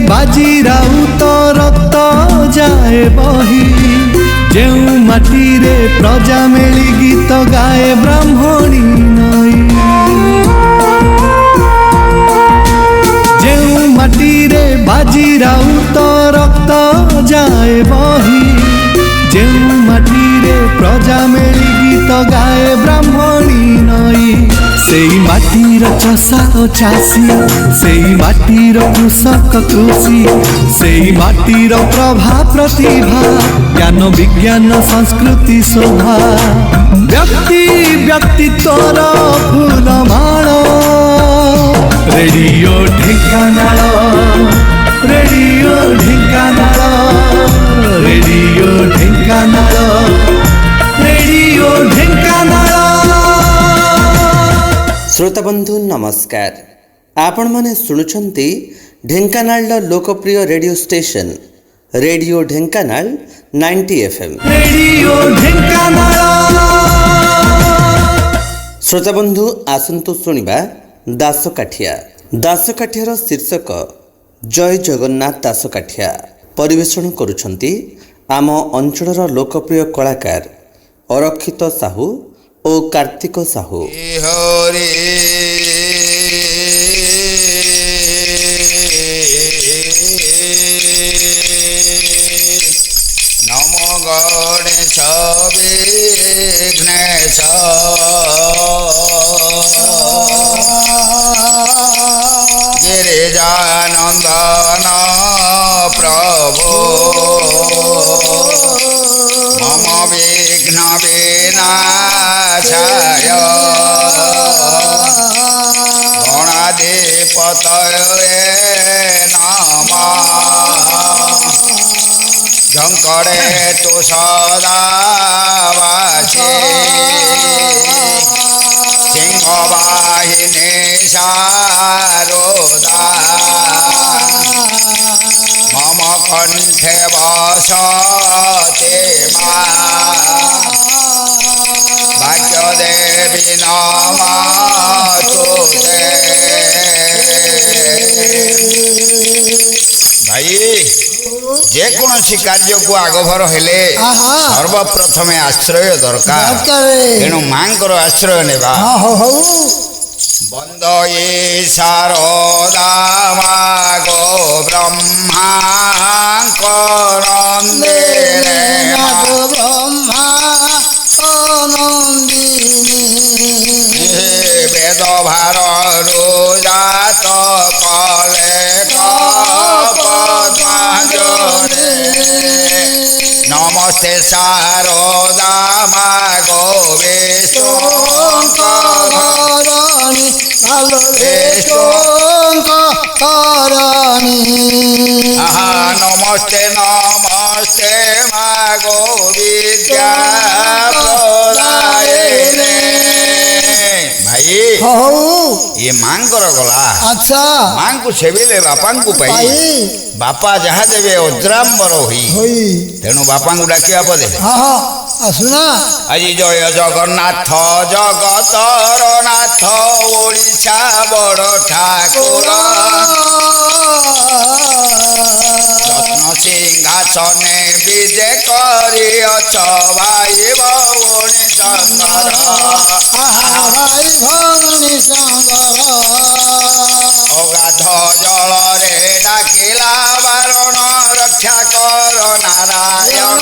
बाजी राउत रक्त जाए बही जेउ माटी रे प्रजा मेली गीत गाए ब्राह्मणी नई जेउ माटी रे बाजी राउत रक्त जाए बही जेउ माटी रे प्रजा मेली गीत गाए ब्राह्मणी नई सेई माटीर चषा ओ चाषी सेई माटीर कृषक कृषि सेई माटीर प्रभा प्रतिभा ज्ञान विज्ञान संस्कृति शोभा व्यक्ति व्यक्तित्वर फूलमाल radio Dhenkanal radio Dhenkanal radio Dhenkanal radio Dhenkanal. श्रोता बंधु नमस्कार। आपण माने शुणुछंती ढेंकानाल लोकप्रिय radio station radio Dhenkanal 90 FM radio Dhenkanal. श्रोता बंधु आसंतु शुणिबा दासकाठिया। दासकाठियार शीर्षक जय जगन्नाथ दासकाठिया। परिवेषण करुछंती आम अंचलर लोकप्रिय कलाकार अरक्षित साहू ओ कार्तिक साहू। हरे नमो गणेश विघ्नेश गिरिजानंदन प्रभो मम विघ्न विनाशाय गणाधिपतये नमः झंकरे तु सदा वाचे सिंहवाहिनी शारदा मम कंठे वसते भाग्य देवी नमस्तुते। भाई जेकोसी कार्य को आगभर हेले सर्वप्रथम आश्रय दरकार तेणु मांकर आश्रय नेबा। बंदये शारदा मागो ब्रह्मांकरंदे मागो वेद भार रोजात कले पद्माजरे नमस्ते शारदा मागो विष्णुकरणी नमस्ते नमस्ते मागो विद्या प्रदायिने। भाई ये मांकर गला अच्छा मां को सेविले बापा को पाई बापा जहाँ देवे अद्राम्बर हुई तेणु बापा को डाकिया पदे सुना आज जय जगन्नाथ जगतर नाथ ओडिशा बड़ ठाकुर रत्न सिंहासने विजे करियछ भाई भौणी संगर भाई भौणी संगर अगाध जल रे डाकिला बारण रक्षा कर नारायण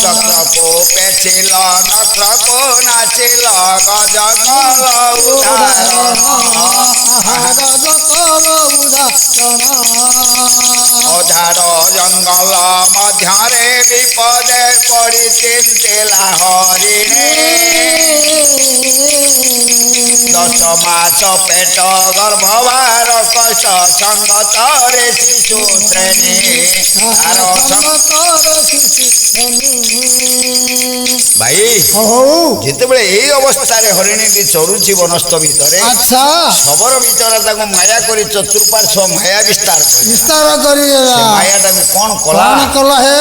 चक्र को पेचिल नक्र को नाचिल गज कल उदाहरण अझाड़ जंगल मध्य विपदे पड़ी चिंतिला हरिणे 10 मास पेट गर्भवार कष्ट संगतरे शिशु श्रेणी ଭାଇ ହଉ ଯେତେବେଳେ ଏଇ ଅବସ୍ଥାରେ ହରିଣୀଟି ଚରୁଛି ବନସ୍ଥ ଭିତରେ ଆଚ୍ଛା ଶବର ବିଚରା ତାକୁ ମାୟା କରି ଚତୁଃପାର୍ଶ୍ୱ ମାୟା ବିସ୍ତାର କରି ବିସ୍ତାର କରି ସେ ମାୟାଟାକୁ କଣ କଲା କଣ କଲା ହେ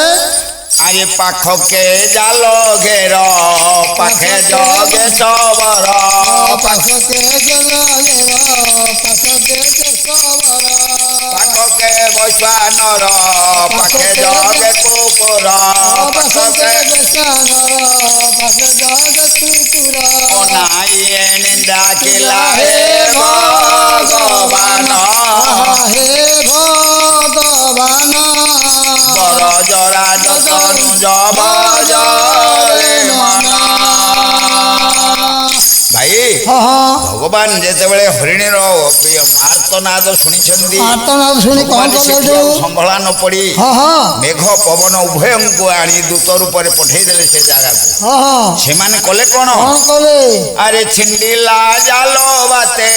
ଆରେ ପାଖକେ ଜାଲ ଘେର ପାଖେ ଜଗେ ସବର ପାଖକେ ଜଲ ପାଖକେ ପାଖକେ ବୈଶ୍ୱାନର ପାଖେ ଜଗେ କୁକୁର ପାଖକେ ଅନାଇଏ ନିନ୍ଦା କିଲା ହେ ଭଗବାନ ହେ ଭଗବାନ ବର ଜରା ଯତନୁ ଜବଜରେ ମନ ଭାଇ ଭଗବାନ ଯେତେବେଳେ ହରିଣୀର ଆର୍ତ୍ତନାଦ ଶୁଣିଛନ୍ତି ଆର୍ତ୍ତନାଦ ଶୁଣି କଣ ଭଗବାନ କଲେ ସେଠି ଆଉ ସମ୍ଭଳା ନ ପଡି ମେଘ ପବନ ଉଭୟଙ୍କୁ ଆଣି ଦୂତ ରୂପରେ ପଠେଇଦେଲେ ସେ ଜାଗାକୁ ସେମାନେ କଲେ କଣ କଲେ ଆରେ ଛିଣ୍ଡିଲା ଜାଲ ବାତେ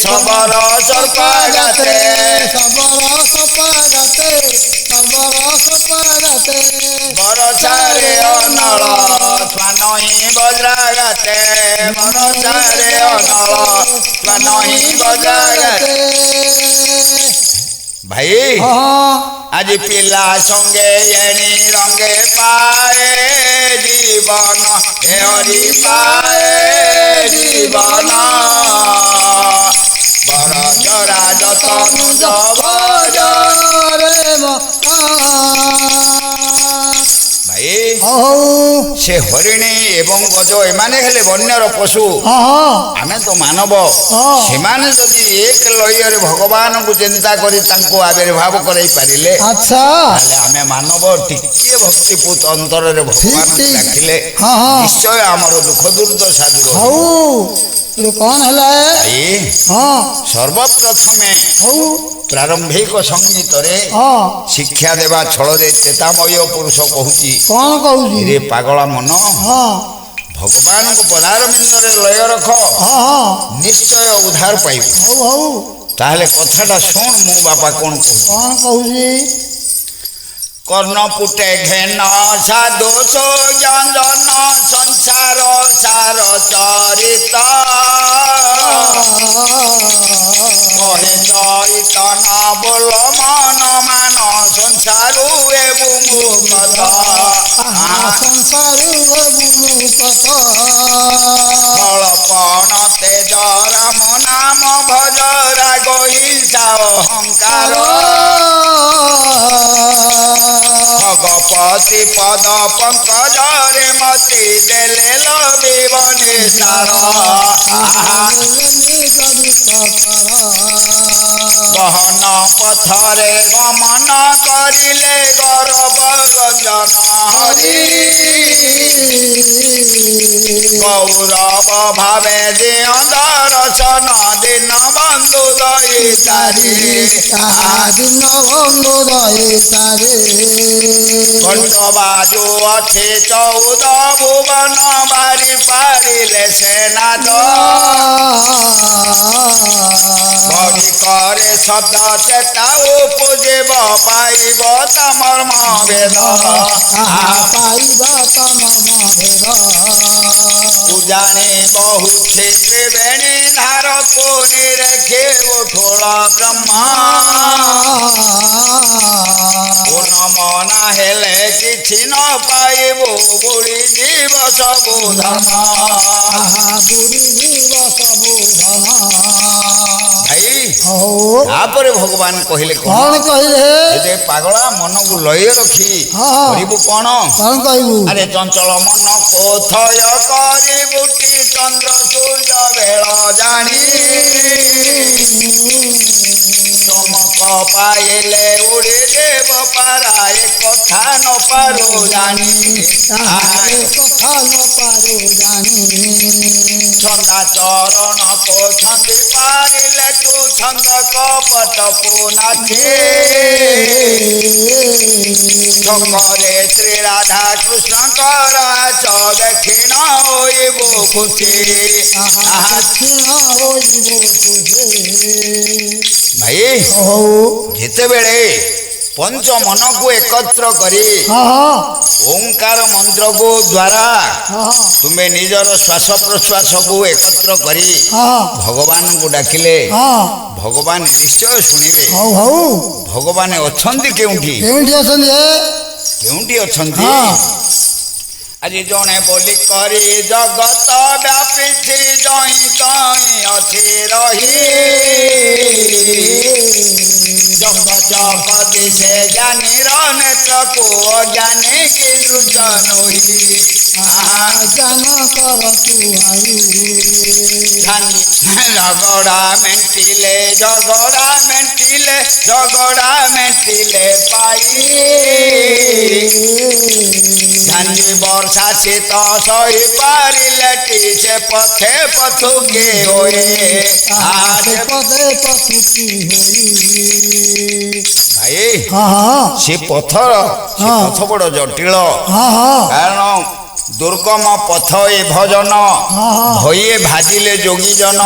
ଶବର ସର୍ପା ଗାତେ ବରଷାରେ ଅନଳ ସ୍ୱାନହି ବଜ୍ରା ଗାତେ ବରଷାରେ ଅନଳ ସ୍ୱାନହି ବଜ୍ରା ଗାତେ ଭାଇ ଆଜି ପିଲା ସଙ୍ଗେ ଏଣି ରଙ୍ଗେ ପାଏ ଜୀବନ ଏ ହରି ପାଏ ଜୀବନ ବର ଜରା ଯତନୁ ଜବଜରେ ଭାଇ ସେ ହରିଣୀ ଏବଂ ଗଜ ଏମାନେ ହେଲେ ବନ୍ୟର ପଶୁ ଆମେ ତ ମାନବ ସେମାନେ ଯଦି ଏକ ଲୟରେ ଭଗବାନଙ୍କୁ ଚିନ୍ତା କରି ତାଙ୍କୁ ଆବିର୍ଭାବ କରାଇ ପାରିଲେ ତାହେଲେ ଆମେ ମାନବ ଟିକିଏ ଭକ୍ତିପୂତ ଅନ୍ତରରେ ଭଗବାନଙ୍କୁ ଡାକିଲେ ନିଶ୍ଚୟ ଆମର ଦୁଃଖ ଦୁର୍ଦ୍ଦଶା ଦୂର କଣ ହେଲା ସର୍ବପ୍ରଥମେ ପ୍ରାରମ୍ଭିକ ସଙ୍ଗୀତରେ ଶିକ୍ଷା ଦେବା ଛଳରେ ଚେତାମୟ ପୁରୁଷ କହୁଛି କଣ କହୁଛି ରେ ପାଗଳା ମନ ଭଗବାନଙ୍କୁ ପଦାରବିନ୍ଦରେ ଲୟ ରଖ ନିଶ୍ଚୟ ଉଦ୍ଧାର ପାଇବ ତାହେଲେ କଥାଟା ଶୁଣ ମୁଁ ବାପା କଣ କହୁଛି କର୍ଣ୍ଣ ପୁଟେ ଘେନ ସାଧୁ ସୋଜନ ସଂସାର ସାର ଚରିତ କହେ ଚୈତନ ବୋଲ ମନ ମାନ ସଂସାରୁ ଏବଂ ଫଳପଣ ତେଜ ରାମ ନାମ ଭଜ ରାଗ ଇଚ୍ଛା ଅହଙ୍କାର ভগপতি পদ পঙ্কজরে মতি দেলে লবিবনে সার গহন পথরে গমন করিলে গৌরব রঞ্জন হরি গৌরব ভাবে দিয় দর্শন দিন বন্ধু দয়িতারি দিন বন্ধু দয়িতারি ঘণ্টবাজু অছে চৌদ ভুবন বারি পারিলে সেনাদ বড়ি করে শব্দ চেতা উপজীব পাইব তমর্ম বেদ পাইব তমর্ম ভেদ উজানি বহু ত্রিবেণী ধার পুনি রেখে উঠোল ব্রহ্মা মনা হেলে কিছু ন পাইব বুড়ি জীব সবু ধন ভাই তাপরে ভগবান কহিলে কଣ କହିଲେ যে পাগলা মনকু লয়ে রখি করিবু কোন କହିବୁ আরে চঞ্চল মন কোথয় করিবুটি চন্দ্র সূর্য বেল জানি চমক পাইলে উড়ি দেব পারায় কথা ন পারু জানি কথা ন পারু জানি ছন্দা চরণ কো ছন্দি পাইলে তু ছন্দ কপট কো নাচে শঙ্করে শ্রী রাধা কৃষ্ণ কর আচ দক্ষিণ হইব খুশি ভাই যেতেবেলে ପଞ୍ଚ ମନକୁ ଏକତ୍ର କରି ହଁ ହଁ ଓଙ୍କାର ମନ୍ତ୍ରକୁ ଦ୍ୱାରା ହଁ ତୁମେ ନିଜର ଶ୍ୱାସ ପ୍ରଶ୍ୱାସକୁ ଏକତ୍ର କରି ହଁ ଭଗବାନଙ୍କୁ ଡାକିଲେ ହଁ ଭଗବାନ ନିଶ୍ଚୟ ଶୁଣିବେ। ହଉ ହଉ ଭଗବାନ ଅଛନ୍ତି କେଉଁଠି? କେଉଁଠି ଅଛନ୍ତି କେଉଁଠି ଅଛନ୍ତି? ହଁ ଆଜି ଜଣେ ବୋଲି କରି ଜଗତ ବ୍ୟାପିଛି ଜଇଁ ତଇଁ ଅଛି ରହି ଜଗ ଜଗ ଦିଶେ ଜ୍ଞାନୀର ନେତ୍ରକୁ ଅଜ୍ଞାନୀ କି ରୁଦ୍ଧ ନୋହି ଜ୍ଞାନ କର ତୁହାଇ ଝଗଡ଼ା ମେଣ୍ଟିଲେ ଝଗଡ଼ା ମେଣ୍ଟିଲେ ପାଇ ଝାଞ୍ଜି ବର୍ଷା ଶୀତ ସହି ପାରିଲେ ସେ ପଥେ ପଥୁକେ ହୋଏ ପଦେ ପଥୁକି ହୋଇ ଭାଇ ହଁ ହଁ ସେ ପଥର ସେ ପଥ ବଡ଼ ଜଟିଳ ହଁ ହଁ କାରଣ ଦୁର୍ଗମ ପଥ ଏ ଭଜନ ଭଏ ଭାଜିଲେ ଯୋଗୀଜନ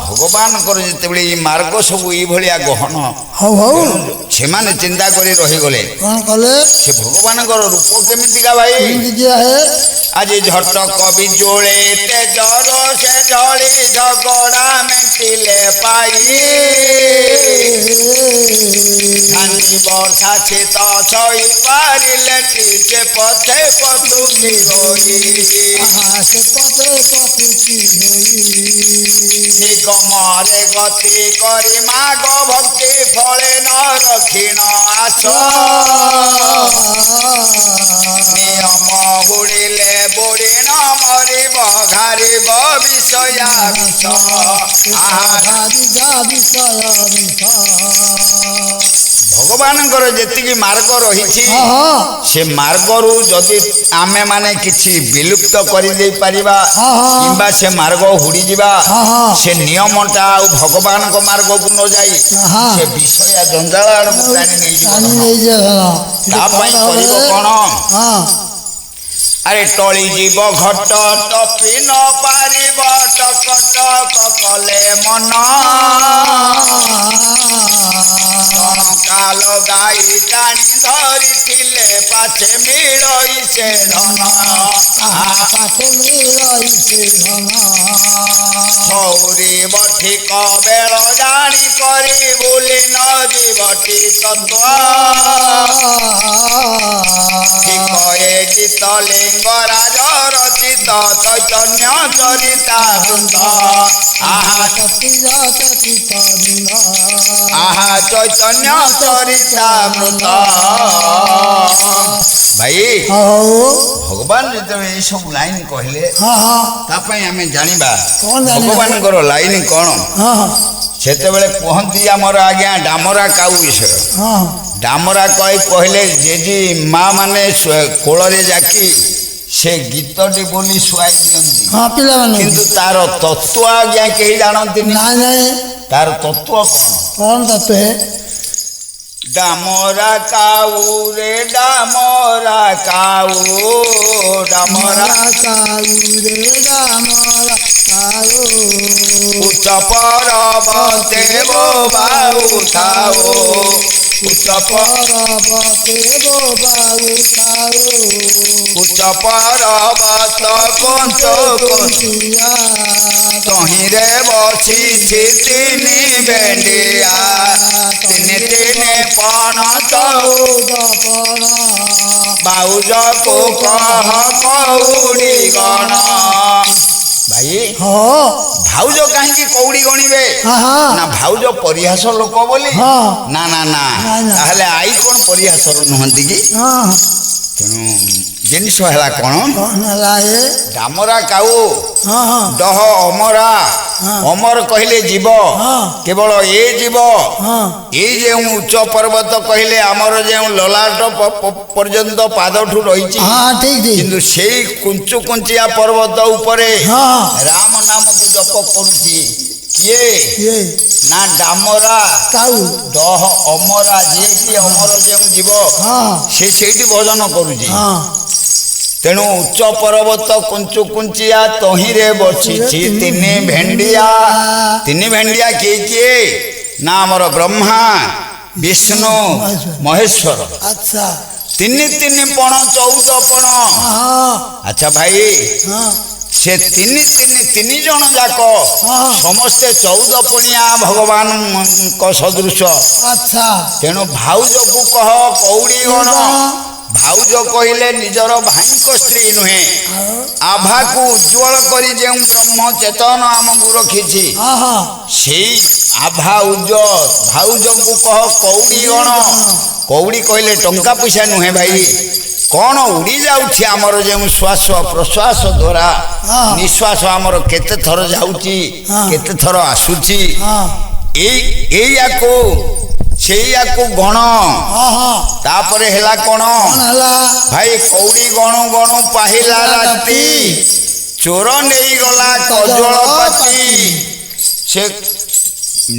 ଭଗବାନଙ୍କର ଯେତେବେଳେ ଏ ମାର୍ଗ ସବୁ ଏଇଭଳିଆ ଗହନ ହଉ ହଉ ସେମାନେ ଚିନ୍ତା କରି ରହିଗଲେ କ'ଣ କଲେ ସେ ଭଗବାନଙ୍କର ରୂପ କେମିତିକା ଭାଇ ଆଜି ଝଟ କବି ଜୋଳେ ତେଜର ସେ ଜଳି ଝଗଡ଼ା ମେଣ୍ଟିଲେ ପାଇ ଝାଞ୍ଜି ବର୍ଷା ଶୀତ ସହି ପାରିଲେ ସେ ପଥେ ପଥୁକି ହୋଇ ସେ ପଦେ ପଥୁକି ହୋଇ ନିଗମରେ ଗତି କରି ମାଗ ଭକ୍ତି ଫଳେ ନ ରଖିଣ ଆସ ନିୟମ ହୁଡ଼ିଲେ ବୁଡ଼ି ନ ମରିବ ଘାରିବ ବିଷୟା ବିଷ ଭଗବାନଙ୍କର ଯେତିକି ମାର୍ଗ ରହିଛି ସେ ମାର୍ଗରୁ ଯଦି ଆମେ ମାନେ କିଛି ବିଲୁପ୍ତ କରିଦେଇ ପାରିବା କିମ୍ବା ସେ ମାର୍ଗ ହୁଡ଼ିଯିବା ସେ ନିୟମଟା ଆଉ ଭଗବାନଙ୍କ ମାର୍ଗକୁ ନ ଯାଇ ସେ ବିଷୟା ଜଞ୍ଜାଳ ଆଡ଼କୁ ଟାଣି ନେଇଯିବ ତା ପାଇଁ କରିବ କ'ଣ? ଆରେ ଟଳି ଯିବ ଘଟ ଟପି ନ ପାରିବ ଟକ ଟକ କଲେ ମନ କାଲ ଗାଈ ଟାଣି ଧରିଥିଲେ ପାଛେ ମିଳଇ ସେ ଧନ ଛଉରି ବଠିକ ବେଳ ଜାଣି କରି ବୁଲି ନ ଯିବଟି ତତ୍ତ୍ୱ ଠିକ ଏ ଗୀତ ଲିଙ୍ଗରାଜ ରଚିତ ଚୈତନ୍ୟ ଚରିତାମୃତ ଆହା ଚୈତନ୍ୟ ଚରିତାମୃତ ଭାଇ ଭଗବାନ ଯେତେବେଳେ ଏଇସବୁ ଲାଇନ କହିଲେ ତା ପାଇଁ ଆମେ ଜାଣିବା ଭଗବାନଙ୍କର ଲାଇନ କ'ଣ। ସେତେବେଳେ କୁହନ୍ତି ଆମର ଆଜ୍ଞା ଡାମରା କାଉ ବିଷୟ ଡାମରା କହିଲେ ଜେଜି ମା ମାନେ କୋଳରେ ଯାକି ସେ ଗୀତଟି ବୋଲି ଶୁଆଇ ଦିଅନ୍ତି କିନ୍ତୁ ତାର ତତ୍ତ୍ୱ ଆଜ୍ଞା କେହି ଜାଣନ୍ତିନି ତାର ତତ୍ତ୍ୱ କ'ଣ ତତ୍ତ୍ୱ ଡାମରା କାଉ ରେ ଡାମରା କାଉ ଡାମରା ଉଚ୍ଚ ପର୍ବତେ ବୋବାଉ ଥାଉ ଉଚ୍ଚ ପର୍ବତ ପଞ୍ଚ ତହିଁରେ ବସିଛି ତିନି ବେଣ୍ଡିଆ ତିନି ତିନି ପଣତ ବାଉଜକୁ କହ କଉଡ଼ି ଗଣ ଭାଇ ଭାଉଜ କାହିଁକି କଉଡ଼ି ଗଣିବେ ନା ଭାଉଜ ପରିହାସ ଲୋକ ବୋଲି ନା ନା ନା ତାହେଲେ ଆଇ କ'ଣ ପରିହାସର ନୁହନ୍ତି କି? ତେଣୁ ଜିନିଷ ହେଲା କ'ଣ ଡାମରା କାଉ ଡହ ଅମରା ଅମର କହିଲେ ଯିବ କେବଳ ଏ ଯିବ ଏଇ ଯେଉଁ ଉଚ୍ଚ ପର୍ବତ କହିଲେ ଆମର ଯେଉଁ ଲଲାଟ ପର୍ଯ୍ୟନ୍ତ ପାଦଠୁ ରହିଛି କିନ୍ତୁ ସେଇ କୁଞ୍ଚୁ କୁଞ୍ଚିଆ ପର୍ବତ ଉପରେ ରାମ ନାମକୁ ଜପ କରୁଛି କିଏ ନା ଡାମରା କାଉ ଡହ ଅମରା ଯିଏକି ଅମର ଯେଉଁ ଯିବ ସେ ସେଇଠି ଭଜନ କରୁଛି। ତେଣୁ ଉଚ୍ଚ ପର୍ବତ କୁଞ୍ଚୁ କୁଞ୍ଚିଆ ତହିଁରେ ବସିଛି ତିନି ଭେଣ୍ଡିଆ କିଏ କିଏ ନା ଆମର ବ୍ରହ୍ମା ବିଷ୍ଣୁ ମହେଶ୍ୱର ଆଚ୍ଛା ତିନି ତିନି ପଣ 14 ପଣ। ହଁ ଆଚ୍ଛା ଭାଇ ହଁ ସେ ତିନି ଜଣ ଯାକ ହଁ। ସମସ୍ତେ 14 ପଣିଆ ଭଗବାନଙ୍କ ସଦୃଶ। ଆଚ୍ଛା ତେଣୁ ଭାଉଜକୁ କହ କଉଡ଼ି ଗଣ। ଭାଉଜ କହିଲେ ନିଜର ଭାଇଙ୍କ ସ୍ତ୍ରୀ ନୁହେଁ, ଆଉ ଆଭାକୁ ଉଜ୍ଜ୍ୱଳ କରି ଯେଉଁ ବ୍ରହ୍ମ ଚେତନ ଆମକୁ ରଖିଛି ହଁ ହଁ ସେଇ ଆଭା ଉଜ୍ଜ୍ୱଳ ଭାଉଜଙ୍କୁ କହ କଉଡ଼ି ଗଣ। କଉଡ଼ି କହିଲେ ଟଙ୍କା ପଇସା ନୁହେଁ ଭାଇ, କ'ଣ ଉଡ଼ି ଯାଉଛି ଆମର ଯେଉଁ ଶ୍ୱାସ ପ୍ରଶ୍ୱାସ ଦ୍ୱାରା ହଁ। ନିଶ୍ୱାସ ଆମର କେତେ ଥର ଯାଉଛି ହଁ। କେତେ ଥର ଆସୁଛି, ହଁ ଏଇଆକୁ ସେଇଆକୁ ଗଣ। ହଁ ହଁ ତାପରେ ହେଲା କ'ଣ କ'ଣ ହେଲା ଭାଇ କଉଡ଼ି ଗଣୁ ଗଣୁ ପାହିଲା ରାତି, ଚୋର ନେଇଗଲା କଜଳ ପାତି। ସେ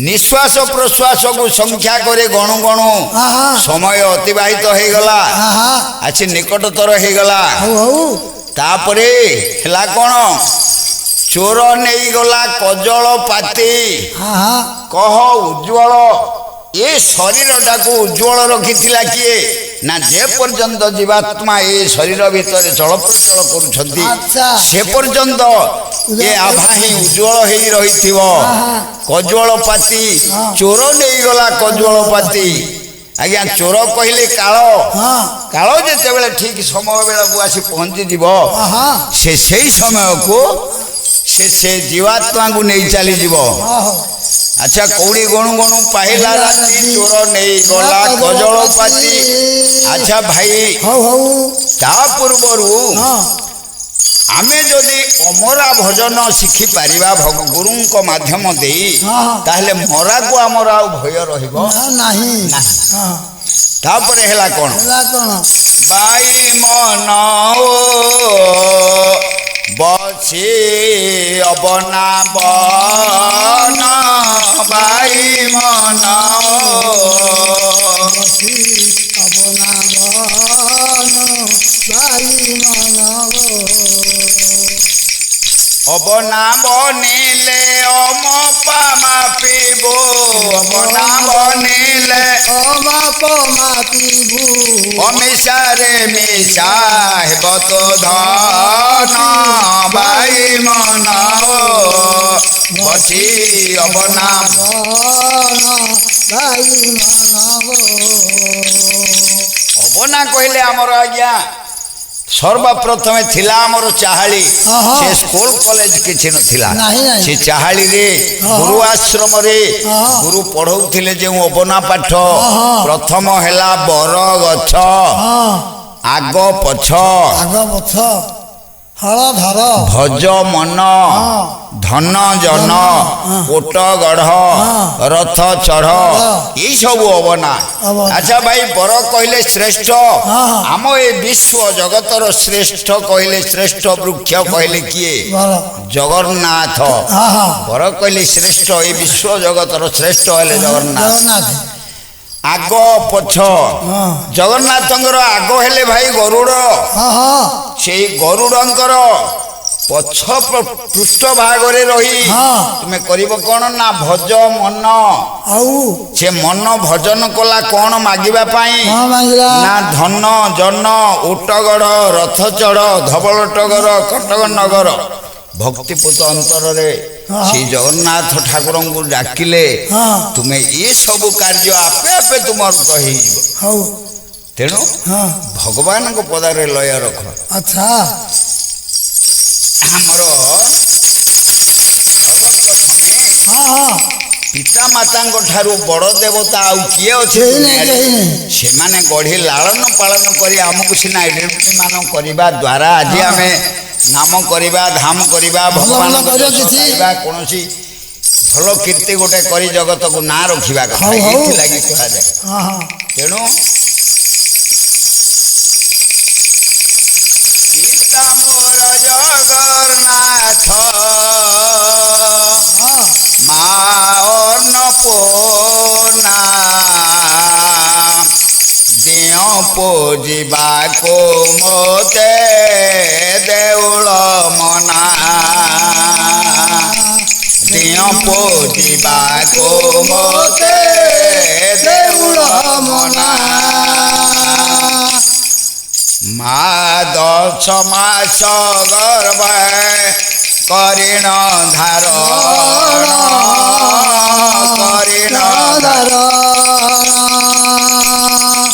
ନିଶ୍ୱାସ ପ୍ରଶ୍ୱାସକୁ ସଂଖ୍ୟା କରି ଗଣୁ ଗଣୁ ହଁ ହଁ ସମୟ ଅତିବାହିତ ହେଇଗଲା, ହଁ ହଁ ଆସି ନିକଟତର ହେଇଗଲା। ହଉ ହଉ ତାପରେ ହେଲା କ'ଣ ଚୋର ନେଇଗଲା କଜଳ ପାତି। ହଁ ହଁ କହ ଉଜ୍ଜ୍ୱଳ ଏ ଶରୀରଟାକୁ ଉଜ୍ଜ୍ୱଳ ରଖିଥିଲା କିଏ? ନା ଯେ ପର୍ଯ୍ୟନ୍ତ ଜୀବାତ୍ମା ଏ ଶରୀର ଭିତରେ ଚଳପ୍ରଚଳ କରୁଛନ୍ତି ଆଚ୍ଛା। ସେ ପର୍ଯ୍ୟନ୍ତ ଏ ଆଭା ହିଁ ଉଜ୍ଜ୍ୱଳ ହେଇ ରହିଥିବ। କଜଳ ପାତି ଚୋର ନେଇଗଲା କଜଳ ପାତି। ଆଜ୍ଞା ଚୋର କହିଲେ କାଳ, ହଁ କାଳ ଯେତେବେଳେ ଠିକ ସମୟ ବେଳକୁ ଆସି ପହଞ୍ଚିଯିବ ହଁ ସେ ସେଇ ସମୟକୁ ସେ ଜୀବାତ୍ମାକୁ ନେଇ ଚାଲିଯିବ। ହଉ ଆଚ୍ଛା କଉଡ଼ି ଗଣୁ ଗଣୁ ପାହିଲା ରାତି, ଚୋର ନେଇଗଲା କଜଳ ପାତି। ଆଚ୍ଛା ଭାଇ ହଉ ହଉ ତା ପୂର୍ବରୁ ହଁ ଆମେ ଯଦି ଅମରା ଭଜନ ଶିଖିପାରିବା ଗୁରୁଙ୍କ ମାଧ୍ୟମ ଦେଇ, ହଁ। ତାହେଲେ ମରାକୁ ଆମର ଆଉ ଭୟ ରହିବ ନା ନାହିଁ ନାହିଁ। ହଁ ତାପରେ ହେଲା କ'ଣ ହେଲା କ'ଣ ବାଇ ମନ ବସି ଅବନା ବନ ବାଇ ମନ ବସି ଅବନାବନ ବାଇ ମାନବ ଅବନା ବନିଲେ ଅମ ପାମା ପିବ, ଅବନା ବନିଲେ ଅମାପ ମାତିବୁ ଅମିଷାରେ ମିଶା ହେବ ତ ଧନ ବାଇ ମନ ବସି ଅବନା। ବନ ବାଇ ମାନବ ଅବନା କହିଲେ ଆମର ଆଜ୍ଞା ସର୍ବପ୍ରଥମେ ଥିଲା ଆମର ଚାହାଳି। ହଁ। ସେ ସ୍କୁଲ କଲେଜ କିଛି ନଥିଲା, ନାହିଁ, ନାହିଁ। ସେ ଚାହାଳିରେ ଗୁରୁ ଆଶ୍ରମରେ ହଁ। ଗୁରୁ ପଢ଼ଉଥିଲେ ଯେଉଁ ଅବନା ପାଠ। ହଁ। ପ୍ରଥମ ହେଲା ବର ଗଛ ହଁ ଆଗ ପଛ, ଆଗ ପଛ ହଳ ଧର ଭଜ ମନ ଧନ ଜନ ଓଟ ଗଢ଼ ରଥ ଚଢ଼, ଏଇ ସବୁ ଅବନା। ଅବନା। ଆଚ୍ଛା ଭାଇ ବର କହିଲେ ଶ୍ରେଷ୍ଠ, ହଁ। ଆମ ଏ ବିଶ୍ୱ ଜଗତର ଶ୍ରେଷ୍ଠ କହିଲେ ଶ୍ରେଷ୍ଠ ବୃକ୍ଷ କହିଲେ କିଏ? ବର ଜଗନ୍ନାଥ। ହଁ ହଁ ବର କହିଲେ ଶ୍ରେଷ୍ଠ ଏ ବିଶ୍ୱ ଜଗତର ଶ୍ରେଷ୍ଠ ହେଲେ ଜଗନ୍ନାଥ। ଜଗନ୍ନାଥ ଆଗ ପଛ ହଁ ଜଗନ୍ନାଥଙ୍କର ଆଗ ହେଲେ ଭାଇ ଗରୁଡ଼। ହଁ ହଁ ସେଇ ଗରୁଡ଼ଙ୍କର ପଛ ପୃଷ୍ଠ ଭାଗରେ ରହି ହଁ। ତୁମେ କରିବ କ'ଣ ନା ଭଜ ମନ। ଆଉ ସେ ମନ ଭଜନ କଲା କ'ଣ ମାଗିବା ପାଇଁ? ହଁ ମାଗିଲା ନା ଧନ ଜନ ଓଟଗଡ଼ ରଥ ଚଢ଼ ଧବଳ ଟଗର କଟକ ନଗର। ଭକ୍ତିପୂତ ଅନ୍ତରରେ ହଁ। ସେଇ ଜଗନ୍ନାଥ ଠାକୁରଙ୍କୁ ଡାକିଲେ ହଁ ତୁମେ ଏସବୁ କାର୍ଯ୍ୟ ଆପେ ଆପେ ତୁମର ତ ହେଇଯିବ। ହଉ ତେଣୁ ହଁ ଭଗବାନଙ୍କ ପଦାରେ ଲୟ ରଖ। ଆଚ୍ଛା ଆମର ସର୍ବପ୍ରଥମେ ହଁ ହଁ ପିତା ମାତାଙ୍କ ଠାରୁ ବଡ଼ ଦେବତା ଆଉ କିଏ ଅଛି କେହି ନାହିଁ ଦୁନିଆରେ? କେହି ନାହିଁ ସେମାନେ ଗଢ଼ି ଲାଳନ ପାଳନ କରି ଆମକୁ ସିନା ମାନ କରିବା ଦ୍ୱାରା ଆଜି ଆମେ ନାମ କରିବା ଧାମ କରିବା ଭଗବାନଙ୍କ କରିବା ଦର୍ଶନ କିଛି। କରିବା, କୌଣସି ଭଲ କୀର୍ତ୍ତି ଗୋଟେ କରି ଜଗତକୁ ନାଁ ରଖିବା କଥା ହଉ, ହଉ। ଏଇଥିଲାଗି କୁହାଯାଏ। ହଁ ହଁ ତେଣୁ ପିତା ମୋର ଜଗନ୍ନାଥ ହଁ ମା ଅନ୍ନପୂର୍ଣ୍ଣା ଦିଅ ପୂଜିବାକୁ ମୋତେ ଦେଉଳ ମନା, ଦିଅ ପୂଜିବାକୁ ମୋତେ ଦେଉଳ মনা মা 10 মাস গর্ভে করিণ ধারণ করিণ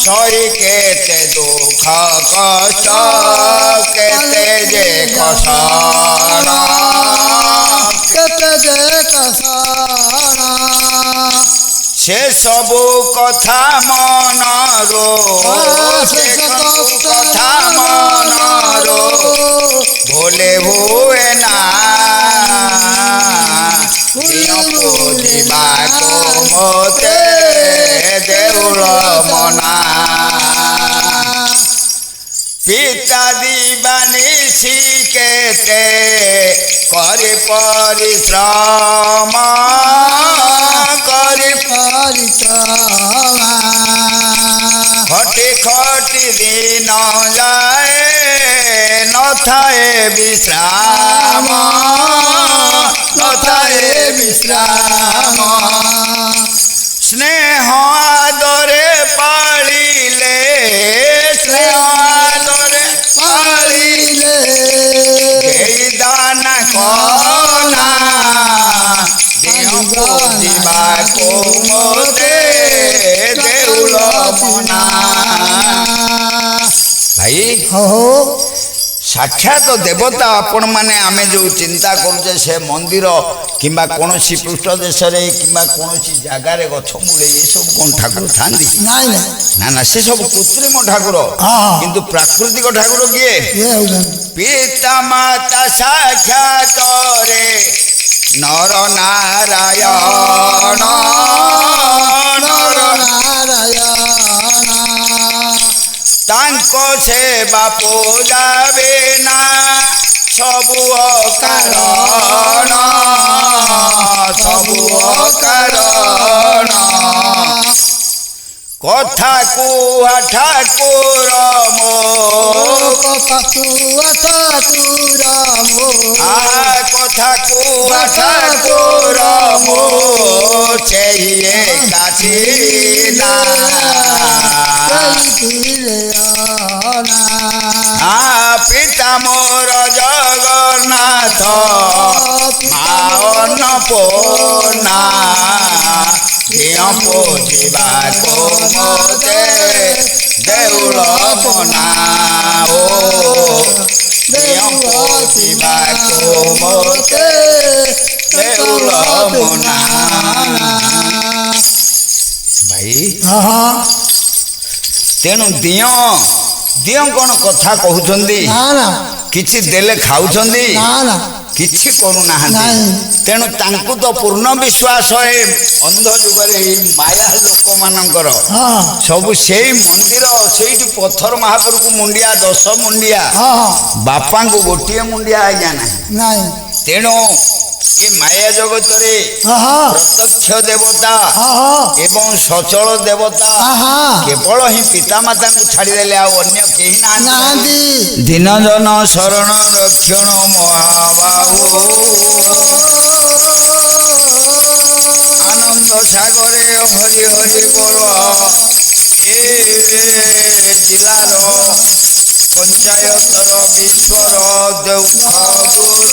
সই কেতে দুঃখ কষ্ট কেতে যে কষণ কেতে যে কষণ সে সবু কথা মনরো সে সবু কথা মনরো ভোলে ভুয়ে না পুজিবাকো মতে দেউল মনা পিতা দিবানি শিকেতে করে পরিশ্রম করে পরিক্রমা খটি খটি দিন যায় নথায় বিশ্রাম নথায় বিশ্রাম স্নেহ আদরে পালিলে স্নেহ আদরে পালিলে এই দান কনা দেহ পুজিবাকো মতে দেউল মনা ভাই হো সাক্ষাৎ দেবতা আপন মানে আমি যে চিন্তা করছে সে মন্দির কিংবা কৌশি পৃষ্ঠ দেশে কিংবা কৌশি জায়গায় গছ মূলে এসব কোন ঠাকুর থাকি নাই নাই না না সেসব কৃত্রিম ঠাকুর কিন্তু প্রাকৃতিক ঠাকুর কিয়ে ইয়ে হଉଛନ୍ତି পিতা মাতা সাক্ষাৎ রে নর নারায়ণ নর নারায়ণ তাঙ্ক সেবা পূজাবে না সবু অকারণ সবু অকারণ কথা কুহা ঠাকুর মো কথা কুহা ঠাকুর মো চেয়ে কাছে না পিতা মোর জগন্নাথ মা অন্নপূর্ণা দেহ পুজিবাকো মতে দেউল মনা ও দেহ পুজিবাকো মতে দেউল মনা ভাই ତେଣୁ ଦିଅଁ କ'ଣ କଥା କହୁଛନ୍ତି କିଛି ଦେଲେ ଖାଉଛନ୍ତି କିଛି କରୁନାହାନ୍ତି ତେଣୁ ତାଙ୍କୁ ତ ପୂର୍ଣ୍ଣ ବିଶ୍ୱାସ ଏ ଅନ୍ଧ ଯୁଗରେ ଏଇ ମାୟା ଲୋକମାନଙ୍କର ସବୁ ସେଇ ମନ୍ଦିର ସେଇଠି ପଥର ମହାପୁରକୁ ମୁଣ୍ଡିଆ 10 ମୁଣ୍ଡିଆ ବାପାଙ୍କୁ ଗୋଟିଏ ମୁଣ୍ଡିଆ ଆଜ୍ଞା ନାହିଁ ତେଣୁ ଏ ମାୟା ଜଗତରେ ପ୍ରତ୍ୟକ୍ଷ ଦେବତା ଏବଂ ସଚଳ ଦେବତା କେବଳ ହିଁ ପିତାମାତାଙ୍କୁ ଛାଡ଼ିଦେଲେ ଆଉ ଅନ୍ୟ କେହି ନାହାନ୍ତି ଦିନ ଜନ ଶରଣ ରକ୍ଷଣ ମହାବାହୁ ଆନନ୍ଦ ସାଗରେ ହରି ହରି ବୋଲ ଏ ଜିଲ୍ଲାର ପଞ୍ଚାୟତର ବିଶ୍ୱର ଦୁଃଖ ଦୂର